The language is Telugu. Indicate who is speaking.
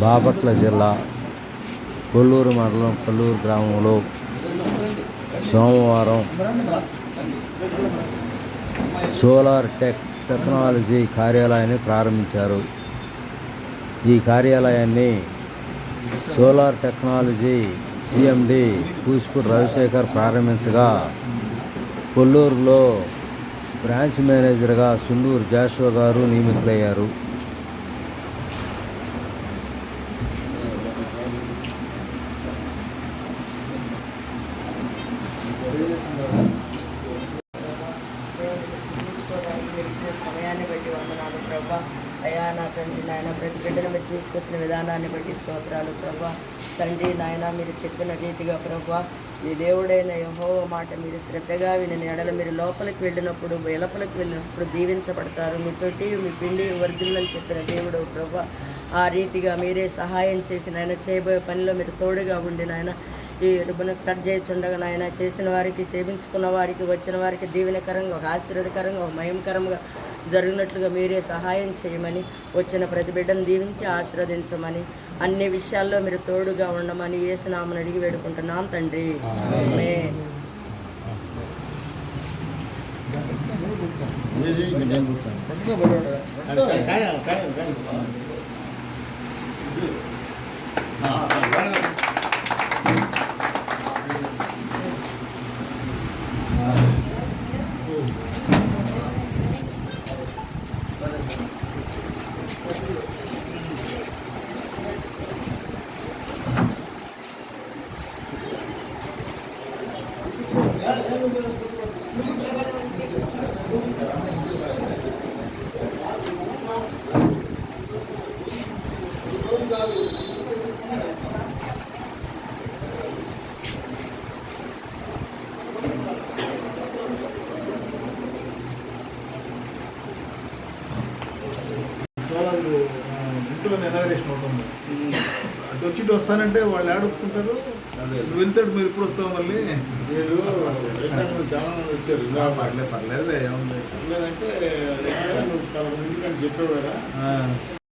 Speaker 1: బాపట్ల జిల్లా కొల్లూరు మండలం కొల్లూరు గ్రామంలో సోమవారం సోలార్ టెక్నాలజీ కార్యాలయాన్ని ప్రారంభించారు. ఈ కార్యాలయాన్ని solar technology CMD Kuchipudi Ravishekhar ప్రారంభించగా కొల్లూరులో బ్రాంచ్ మేనేజర్గా సుండూరు జాషువా గారు నియమితులయ్యారు.
Speaker 2: సమయాన్ని బట్టి వందనాలు ప్రభా. అయ్యా నా తండ్రి నాయన, ప్రతి బిడ్డను మీరు తీసుకొచ్చిన విధానాన్ని బట్టి స్తోత్రాలు ప్రభా. తండ్రి నాయన, మీరు చెప్పిన రీతిగా ప్రభా, మీ దేవుడైన యెహోవా మాట మీరు శ్రద్ధగా విని ఎడల మీరు లోపలికి వెళ్ళినప్పుడు వెలుపలికి వెళ్ళినప్పుడు దీవించబడతారు. మీ తొట్టి మీ పిండి వర్ధిల్లని చెప్పిన దేవుడు ప్రభా. ఆ రీతిగా మీరే సహాయం చేసి నాయన చేయబోయే పనిలో మీరు తోడుగా ఉండి నాయన ఈ రిబ్బను కట్ చేయించుండగా నాయన చేసిన వారికి, చేయించుకున్న వారికి, వచ్చిన వారికి దీవెనకరంగా, ఒక ఆశీర్వాదకరంగా, ఒక మహిమకరంగా జరిగినట్లుగా మీరే సహాయం చేయమని, వచ్చిన ప్రతి బిడ్డను దీవించి ఆశీర్వదించమని, అన్ని విషయాల్లో మీరు తోడుగా ఉండమని యేసు నామమున అడిగి వేడుకుంటున్నాం తండ్రి. ఆమేన్.
Speaker 3: సోలార్లు ఇంట్లో ఎనాగరేషన్ అవుతుంది. అటు వచ్చి ఇటు వస్తానంటే వాళ్ళు ఆడుకుంటారు. నువ్వు వెళ్తాడు, మీరు ఇప్పుడు వస్తావు మళ్ళీ.
Speaker 4: వీళ్ళు రైతాంగం చాలా మంది వచ్చారు. ఇలా
Speaker 3: పర్లేదు ఏముంది.
Speaker 4: పర్లేదంటే నువ్వు 11 మందికి అని చెప్పావు కదా.